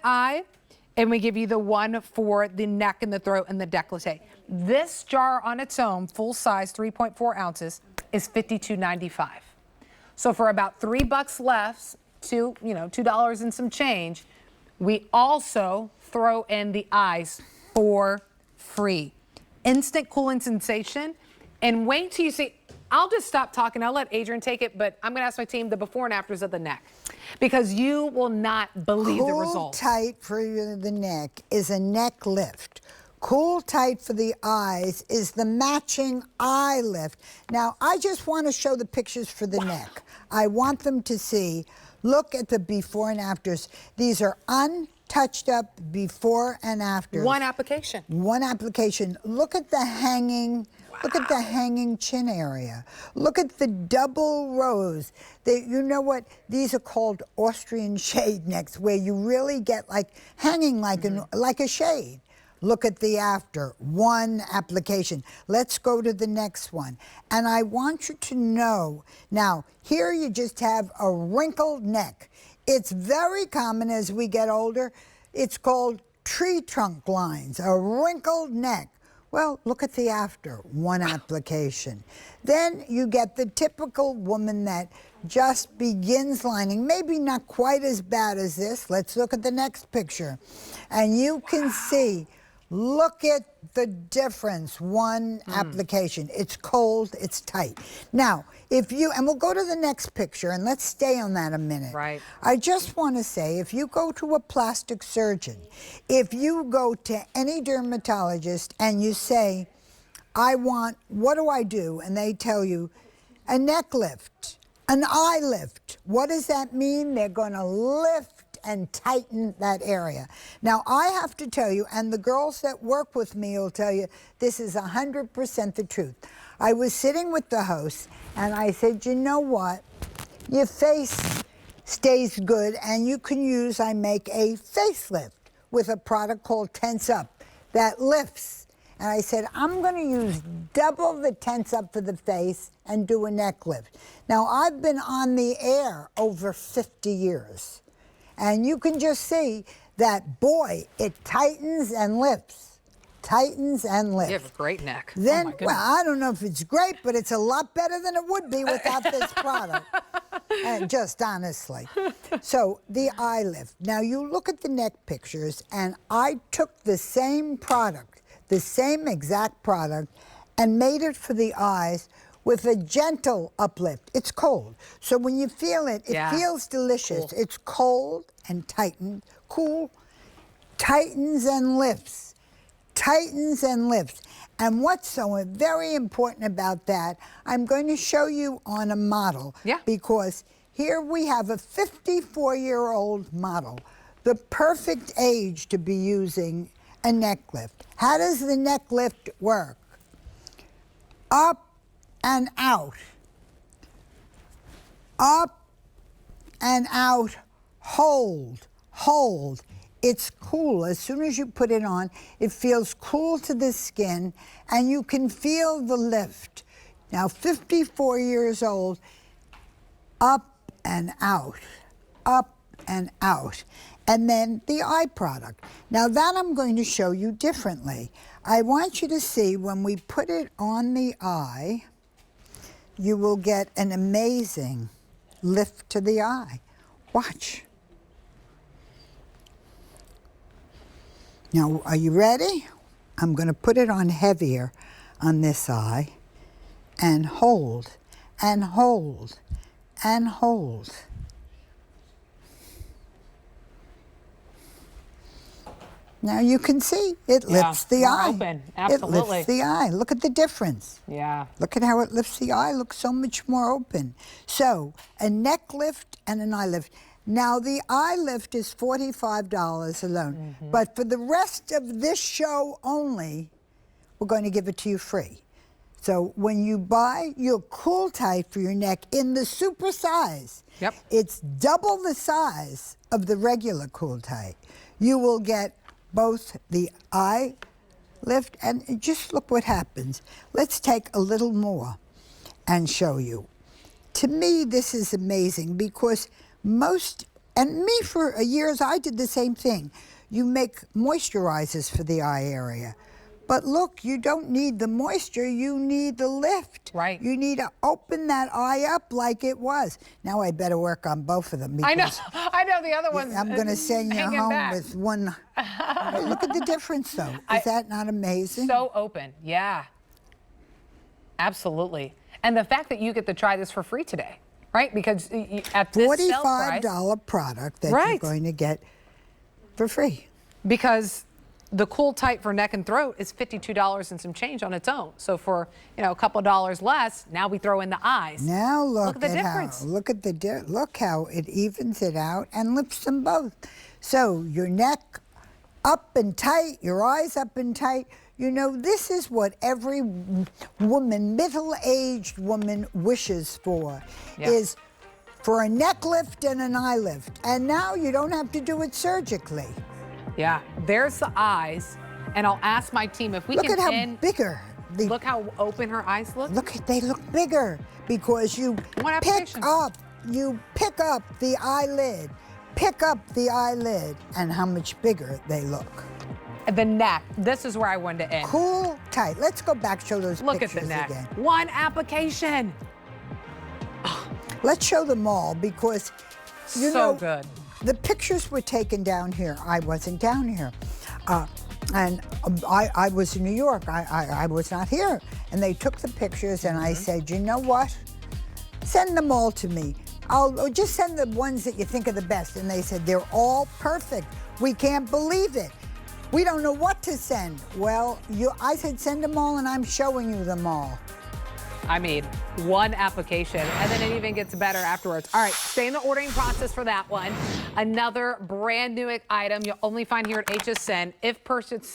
eye, and we give you the one for the neck and the throat and the décolleté. This jar on its own, full size, 3.4 ounces, is $52.95. So for about $3 less, $2 and some change, we also throw in the eyes for free. Instant cooling sensation, and wait till you see. I'll just stop talking. I'll let Adrian take it, but I'm going to ask my team the before and afters of the neck, because you will not believe the results. Cool Tight for the neck is a neck lift. Cool Tight for the eyes is the matching eye lift. Now, I just want to show the pictures for the neck. I want them to see. Look at the before and afters. These are untouched up before and afters. One application. One application. Look at the hanging. Wow. Look at the hanging chin area. Look at the double rows. You know what? These are called Austrian shade necks, where you really get like hanging like like a shade. Look at the after, one application. Let's go to the next one. And I want you to know, now, here you just have a wrinkled neck. It's very common as we get older. It's called tree trunk lines, a wrinkled neck. Well, look at the after, one application. Then you get the typical woman that just begins lining, maybe not quite as bad as this. Let's look at the next picture. And you can see, look at the difference, one application. It's cold, it's tight. Now, and we'll go to the next picture, and let's stay on that a minute. Right. I just want to say, if you go to a plastic surgeon, if you go to any dermatologist and you say, what do I do? And they tell you, a neck lift, an eye lift. What does that mean? They're going to lift and tighten that area. Now, I have to tell you, and the girls that work with me will tell you, this is 100% the truth. I was sitting with the host, and I said, you know what? Your face stays good, and you can use, I make a facelift with a product called Tense Up that lifts. And I said, I'm going to use double the Tense Up for the face and do a neck lift. Now, I've been on the air over 50 years. And you can just see that, boy, it tightens and lifts. Tightens and lifts. You have a great neck. Then, well, I don't know if it's great, but it's a lot better than it would be without this product. And just honestly. So, the eye lift. Now, you look at the neck pictures, and I took the same product, the same exact product, and made it for the eyes with a gentle uplift. It's cold. So when you feel it, it feels delicious. Cool. It's cold and tightened, cool, tightens and lifts, tightens and lifts. And what's so very important about that, I'm going to show you on a model. Yeah. Because here we have a 54-year-old model, the perfect age to be using a neck lift. How does the neck lift work? Up and out, up and out, hold, hold. It's cool. As soon as you put it on, it feels cool to the skin, and you can feel the lift. Now, 54 years old, up and out, up and out. And then the eye product. Now that I'm going to show you differently. I want you to see when we put it on the eye, you will get an amazing lift to the eye. Watch. Now, are you ready? I'm going to put it on heavier on this eye and hold, and hold, and hold. Now you can see it lifts the eye. Open. Absolutely. It lifts the eye. Look at the difference. Yeah. Look at how it lifts the eye. Looks so much more open. So a neck lift and an eye lift. Now the eye lift is $45 alone. But for the rest of this show only, we're going to give it to you free. So when you buy your Cool Tight for your neck in the super size, it's double the size of the regular Cool Tight. You will get both the eye lift, and just look what happens. Let's take a little more and show you. To me, this is amazing because most And me, for years, I did the same thing. You make moisturizers for the eye area. But look, you don't need the moisture, you need the lift. Right. You need to open that eye up like it was. Now I better work on both of them. I know, because I know the other one's I'm going to send you hanging home back. with one. Look at the difference, though. Is that not amazing? So open, yeah. Absolutely. And the fact that you get to try this for free today, right? Because at this sale price, $45 product that Right. you're going to get for free. because the Cool Tight for neck and throat is $52 and some change on its own. So for, a couple dollars less, now we throw in the eyes. Now look at the at difference. how, look how it evens it out and lifts them both. So your neck up and tight, your eyes up and tight. This is what every woman, middle-aged woman, wishes for, Yeah. is for a neck lift and an eye lift. And now you don't have to do it surgically. Yeah, there's the eyes. And I'll ask my team if we Look can at how pin. bigger. Look how open her eyes look. They look bigger because you One pick application. up the eyelid, and how much bigger they look. The neck. This is where I wanted to end. Cool, tight. Let's go back, show those Look at pictures the neck. again. One application. Let's show them all because, So good. the pictures were taken down here. I wasn't down here. And I was in New York. I was not here. And they took the pictures and I said, you know what? Send them all to me. I'll just send the ones that you think are the best. And they said, they're all perfect. We can't believe it. We don't know what to send. Well, I said, send them all, and I'm showing you them all. I mean, one application, and then it even gets better afterwards. All right, stay in the ordering process for that one. Another brand new item you'll only find here at HSN if purchased